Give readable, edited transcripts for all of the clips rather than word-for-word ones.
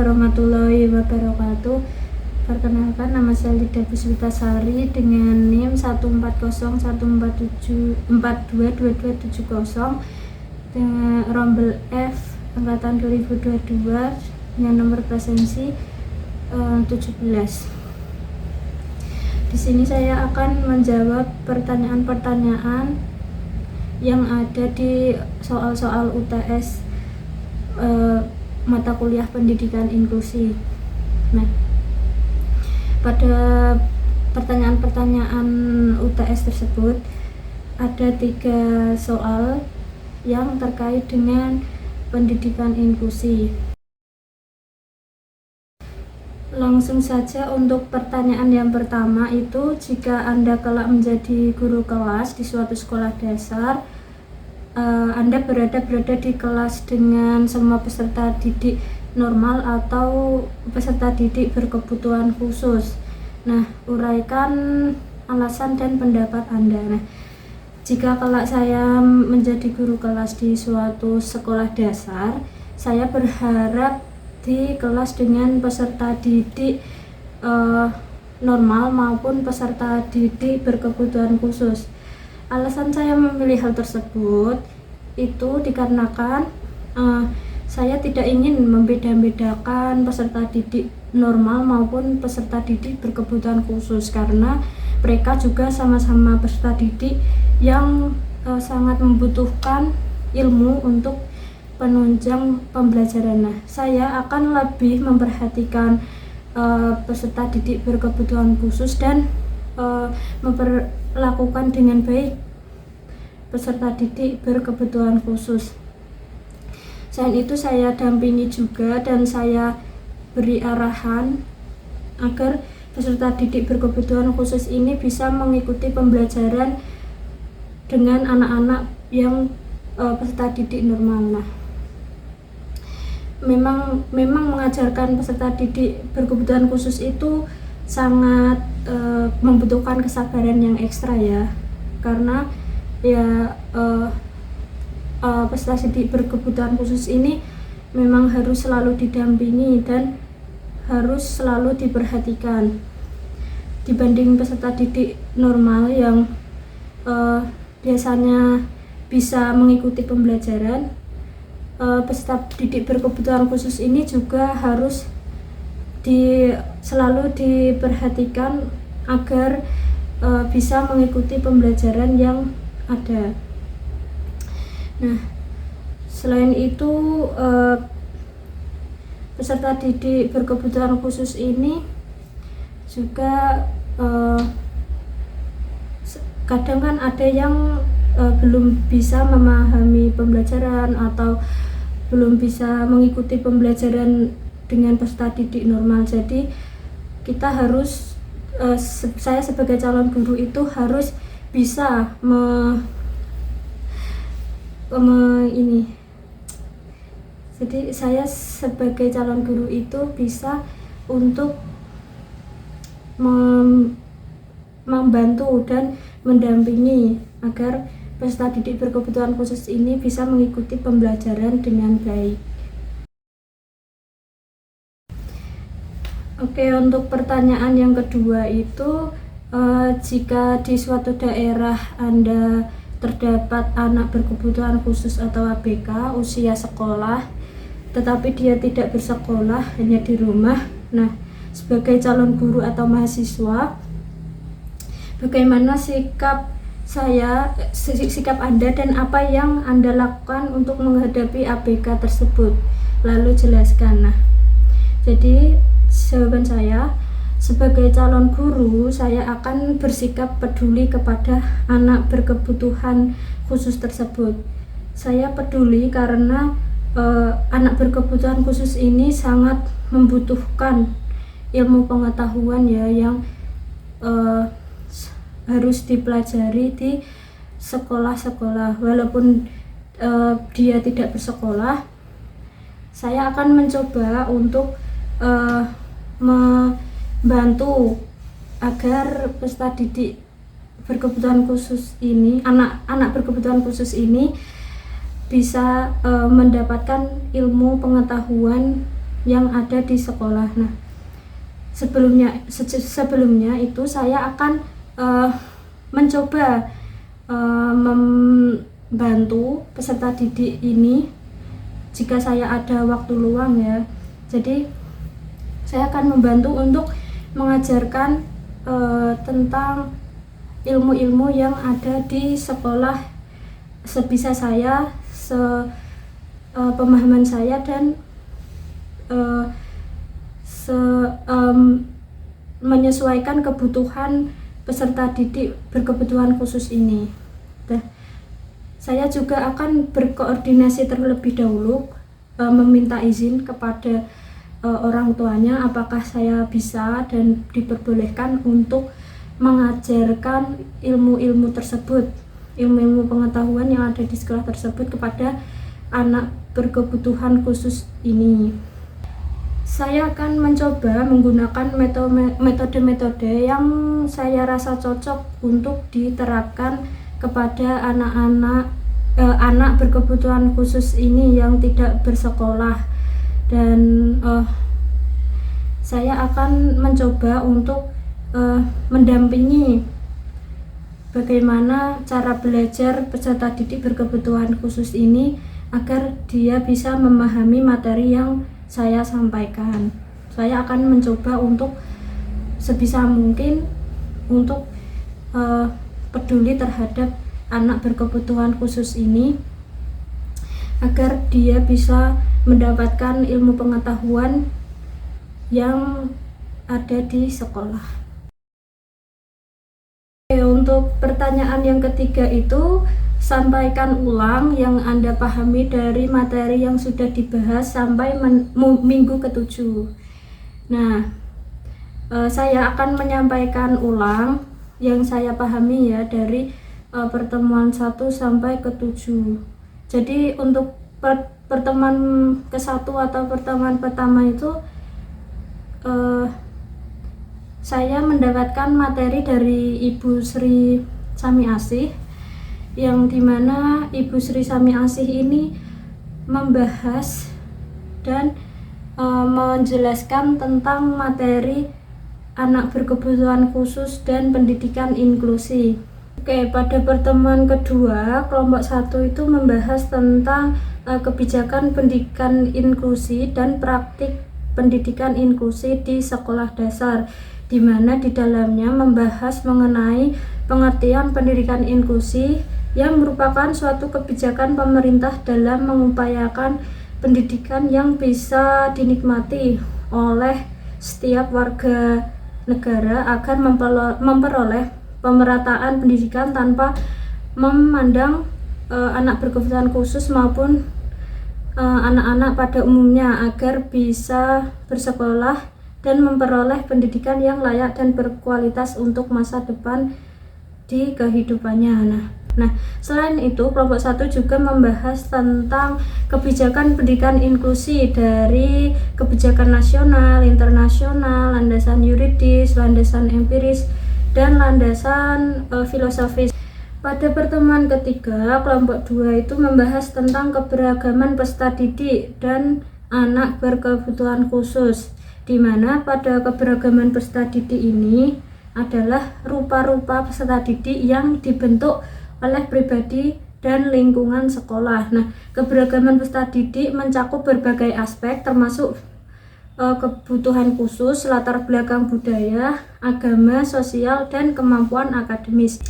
warahmatullahi wabarakatuh. Perkenalkan, nama saya Lida Puspitasari dengan NIM 1401427422270 dengan rombel F angkatan 2022 dengan nomor presensi 17. Di sini saya akan menjawab pertanyaan-pertanyaan yang ada di soal-soal UTS mata kuliah pendidikan inklusi. Nah, pada pertanyaan-pertanyaan UTS tersebut ada 3 soal yang terkait dengan pendidikan inklusi. Langsung saja untuk pertanyaan yang pertama itu, jika Anda kelak menjadi guru kelas di suatu sekolah dasar, Anda berada di kelas dengan semua peserta didik normal atau peserta didik berkebutuhan khusus. Nah, uraikan alasan dan pendapat Anda. Nah, jika kelak saya menjadi guru kelas di suatu sekolah dasar, saya berharap di kelas dengan peserta didik normal maupun peserta didik berkebutuhan khusus. Alasan saya memilih hal tersebut itu dikarenakan saya tidak ingin membeda-bedakan peserta didik normal maupun peserta didik berkebutuhan khusus, karena mereka juga sama-sama peserta didik yang sangat membutuhkan ilmu untuk penunjang pembelajaran. Nah, saya akan lebih memperhatikan peserta didik berkebutuhan khusus dan memperlakukan dengan baik peserta didik berkebutuhan khusus. Selain itu, saya dampingi juga dan saya beri arahan agar peserta didik berkebutuhan khusus ini bisa mengikuti pembelajaran dengan anak-anak yang peserta didik normal. Nah, memang mengajarkan peserta didik berkebutuhan khusus itu sangat membutuhkan kesabaran yang ekstra ya, karena ya peserta didik berkebutuhan khusus ini memang harus selalu didampingi dan harus selalu diperhatikan dibanding peserta didik normal yang biasanya bisa mengikuti pembelajaran. Peserta didik berkebutuhan khusus ini juga harus selalu diperhatikan agar bisa mengikuti pembelajaran yang ada. Nah, selain itu peserta didik berkebutuhan khusus ini juga kadang kan ada yang belum bisa memahami pembelajaran atau belum bisa mengikuti pembelajaran dengan peserta didik normal. Jadi kita harus saya sebagai calon guru itu harus bisa jadi saya sebagai calon guru itu bisa untuk membantu dan mendampingi agar peserta didik berkebutuhan khusus ini bisa mengikuti pembelajaran dengan baik. Oke, untuk pertanyaan yang kedua itu, jika di suatu daerah Anda terdapat anak berkebutuhan khusus atau ABK usia sekolah, tetapi dia tidak bersekolah, hanya di rumah. Nah, sebagai calon guru atau mahasiswa, bagaimana sikap Anda dan apa yang Anda lakukan untuk menghadapi ABK tersebut? Lalu jelaskan. Nah, jadi jawaban saya sebagai calon guru, saya akan bersikap peduli kepada anak berkebutuhan khusus tersebut. Saya peduli karena anak berkebutuhan khusus ini sangat membutuhkan ilmu pengetahuan ya, yang harus dipelajari di sekolah-sekolah. Walaupun dia tidak bersekolah, saya akan mencoba untuk membantu agar peserta didik berkebutuhan khusus ini, anak berkebutuhan khusus ini bisa mendapatkan ilmu pengetahuan yang ada di sekolah. Nah, sebelumnya itu saya akan mencoba membantu peserta didik ini jika saya ada waktu luang ya. Jadi saya akan membantu untuk mengajarkan tentang ilmu-ilmu yang ada di sekolah sebisa saya, pemahaman saya, dan menyesuaikan kebutuhan peserta didik berkebutuhan khusus ini. Saya juga akan berkoordinasi terlebih dahulu, meminta izin kepada orang tuanya apakah saya bisa dan diperbolehkan untuk mengajarkan ilmu-ilmu tersebut, ilmu-ilmu pengetahuan yang ada di sekolah tersebut kepada anak berkebutuhan khusus ini. Saya akan mencoba menggunakan metode-metode yang saya rasa cocok untuk diterapkan kepada anak berkebutuhan khusus ini yang tidak bersekolah, dan saya akan mencoba untuk mendampingi bagaimana cara belajar peserta didik berkebutuhan khusus ini agar dia bisa memahami materi yang saya sampaikan. Saya akan mencoba untuk sebisa mungkin untuk peduli terhadap anak berkebutuhan khusus ini agar dia bisa mendapatkan ilmu pengetahuan yang ada di sekolah. Untuk pertanyaan yang ketiga itu, sampaikan ulang yang Anda pahami dari materi yang sudah dibahas sampai minggu ke-7. Nah, saya akan menyampaikan ulang yang saya pahami ya dari pertemuan 1 sampai ke-7. Jadi untuk pertemuan ke-1 atau pertemuan pertama itu saya mendapatkan materi dari Ibu Sri Sami Asih, yang dimana Ibu Sri Sami Asih ini membahas dan menjelaskan tentang materi anak berkebutuhan khusus dan pendidikan inklusi. Oke, pada pertemuan kedua, kelompok 1 itu membahas tentang kebijakan pendidikan inklusi dan praktik pendidikan inklusi di sekolah dasar, di mana di dalamnya membahas mengenai pengertian pendidikan inklusi yang merupakan suatu kebijakan pemerintah dalam mengupayakan pendidikan yang bisa dinikmati oleh setiap warga negara agar memperoleh pemerataan pendidikan tanpa memandang anak berkebutuhan khusus maupun anak-anak pada umumnya, agar bisa bersekolah dan memperoleh pendidikan yang layak dan berkualitas untuk masa depan di kehidupannya. Nah, selain itu kelompok 1 juga membahas tentang kebijakan pendidikan inklusi dari kebijakan nasional, internasional, landasan yuridis, landasan empiris, dan landasan filosofis. Pada pertemuan ketiga, kelompok 2 itu membahas tentang keberagaman peserta didik dan anak berkebutuhan khusus, di mana pada keberagaman peserta didik ini adalah rupa-rupa peserta didik yang dibentuk oleh pribadi dan lingkungan sekolah. Nah, keberagaman peserta didik mencakup berbagai aspek termasuk kebutuhan khusus, latar belakang budaya, agama, sosial, dan kemampuan akademis.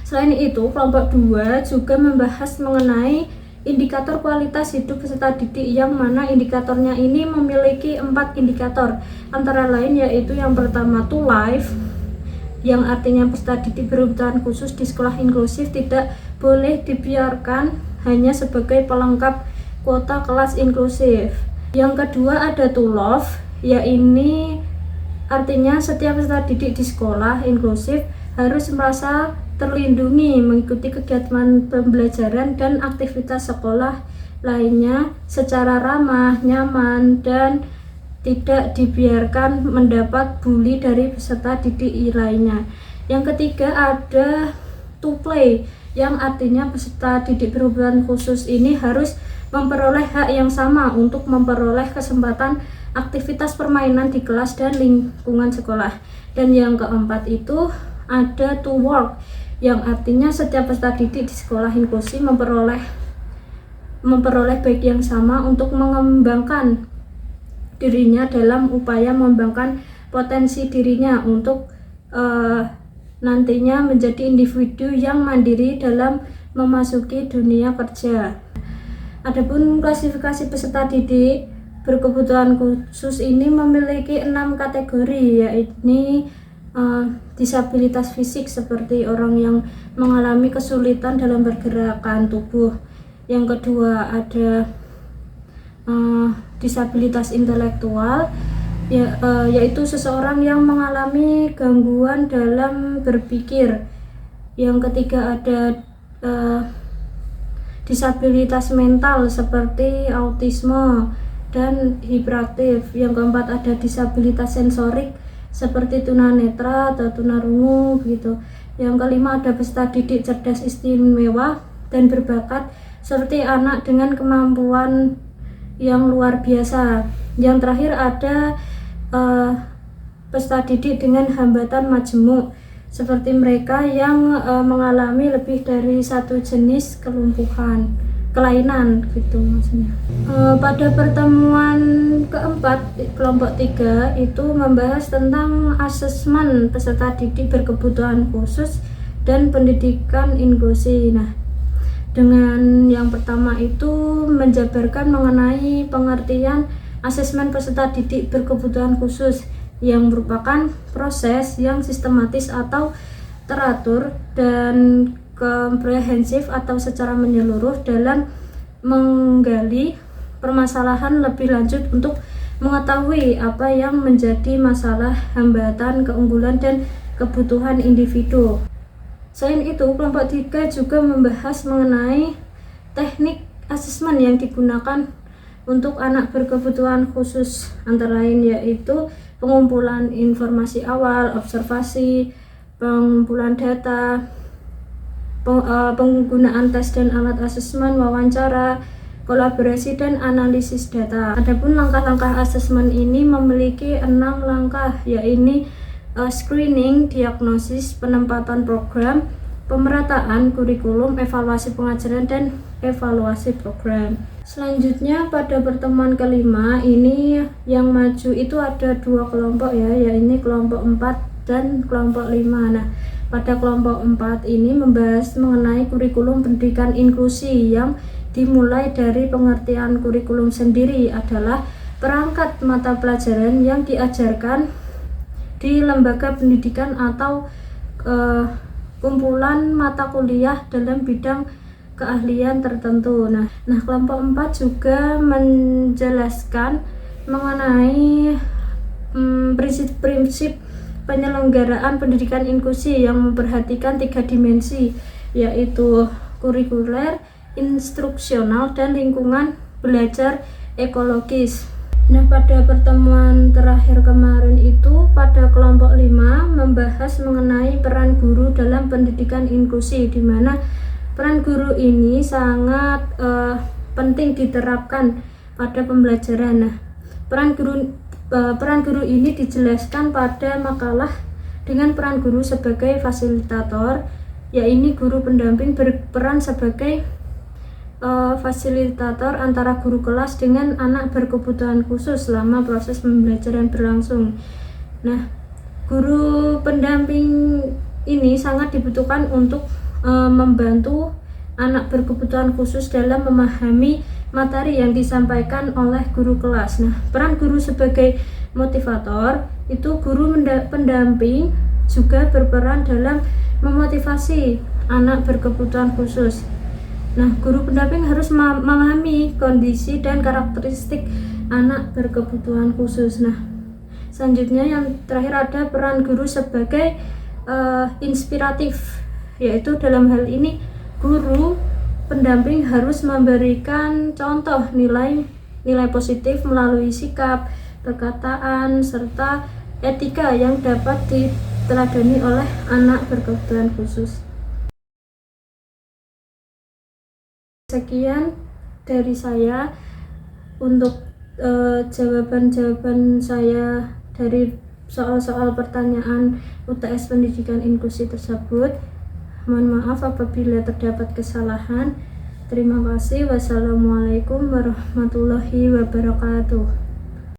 Selain itu, kelompok 2 juga membahas mengenai indikator kualitas hidup peserta didik, yang mana indikatornya ini memiliki 4 indikator, antara lain yaitu yang pertama to life, yang artinya peserta didik berkebutuhan khusus di sekolah inklusif tidak boleh dibiarkan hanya sebagai pelengkap kuota kelas inklusif. Yang kedua ada to love, yaitu artinya setiap peserta didik di sekolah inklusif harus merasa terlindungi mengikuti kegiatan pembelajaran dan aktivitas sekolah lainnya secara ramah, nyaman, dan tidak dibiarkan mendapat bully dari peserta didik lainnya. Yang ketiga ada to play, yang artinya peserta didik berkebutuhan khusus ini harus memperoleh hak yang sama untuk memperoleh kesempatan aktivitas permainan di kelas dan lingkungan sekolah. Dan yang keempat itu ada to work, yang artinya setiap peserta didik di sekolah inklusi memperoleh baik yang sama untuk mengembangkan dirinya dalam upaya mengembangkan potensi dirinya untuk nantinya menjadi individu yang mandiri dalam memasuki dunia kerja. Adapun klasifikasi peserta didik berkebutuhan khusus ini memiliki 6 kategori, yaitu disabilitas fisik seperti orang yang mengalami kesulitan dalam pergerakan tubuh. Yang kedua ada disabilitas intelektual, yaitu seseorang yang mengalami gangguan dalam berpikir. Yang ketiga ada disabilitas mental seperti autisme dan hiperaktif. Yang keempat ada disabilitas sensorik seperti tunanetra atau tunarungu gitu. Yang kelima ada peserta didik cerdas istimewa dan berbakat seperti anak dengan kemampuan yang luar biasa. Yang terakhir ada peserta didik dengan hambatan majemuk seperti mereka yang mengalami lebih dari satu jenis kelainan gitu maksudnya. Pada pertemuan keempat kelompok 3 itu membahas tentang asesmen peserta didik berkebutuhan khusus dan pendidikan inklusi. Nah, dengan yang pertama itu menjabarkan mengenai pengertian asesmen peserta didik berkebutuhan khusus, yang merupakan proses yang sistematis atau teratur dan komprehensif atau secara menyeluruh dalam menggali permasalahan lebih lanjut untuk mengetahui apa yang menjadi masalah, hambatan, keunggulan, dan kebutuhan individu. Selain itu, kelompok 3 juga membahas mengenai teknik asesmen yang digunakan untuk anak berkebutuhan khusus, antara lain yaitu pengumpulan informasi awal, observasi, pengumpulan data, penggunaan tes dan alat asesmen, wawancara, kolaborasi, dan analisis data. Adapun langkah-langkah asesmen ini memiliki 6 langkah, yaitu screening, diagnosis, penempatan program, pemerataan kurikulum, evaluasi pengajaran, dan evaluasi program. Selanjutnya pada pertemuan kelima ini yang maju itu ada 2 kelompok ya, yaitu kelompok 4 dan kelompok 5. Nah, pada kelompok 4 ini membahas mengenai kurikulum pendidikan inklusi, yang dimulai dari pengertian kurikulum sendiri adalah perangkat mata pelajaran yang diajarkan di lembaga pendidikan atau kumpulan mata kuliah dalam bidang keahlian tertentu. Nah, kelompok 4 juga menjelaskan mengenai prinsip-prinsip penyelenggaraan pendidikan inklusi yang memperhatikan 3 dimensi, yaitu kurikuler, instruksional, dan lingkungan belajar ekologis. Nah, pada pertemuan terakhir kemarin itu pada kelompok 5 membahas mengenai peran guru dalam pendidikan inklusi, di mana peran guru ini sangat penting diterapkan pada pembelajaran. Nah, peran guru ini dijelaskan pada makalah dengan peran guru sebagai fasilitator, yaitu guru pendamping berperan sebagai fasilitator antara guru kelas dengan anak berkebutuhan khusus selama proses pembelajaran berlangsung. Nah, guru pendamping ini sangat dibutuhkan untuk membantu anak berkebutuhan khusus dalam memahami materi yang disampaikan oleh guru kelas. Nah, peran guru sebagai motivator itu guru pendamping juga berperan dalam memotivasi anak berkebutuhan khusus. Nah, guru pendamping harus memahami kondisi dan karakteristik anak berkebutuhan khusus. Nah, selanjutnya yang terakhir ada peran guru sebagai inspiratif, yaitu dalam hal ini guru pendamping harus memberikan contoh nilai positif melalui sikap, perkataan, serta etika yang dapat diteladani oleh anak berkebutuhan khusus. Sekian dari saya untuk jawaban-jawaban saya dari soal-soal pertanyaan UTS Pendidikan Inklusi tersebut. Mohon maaf apabila terdapat kesalahan. Terima kasih. Wassalamualaikum warahmatullahi wabarakatuh.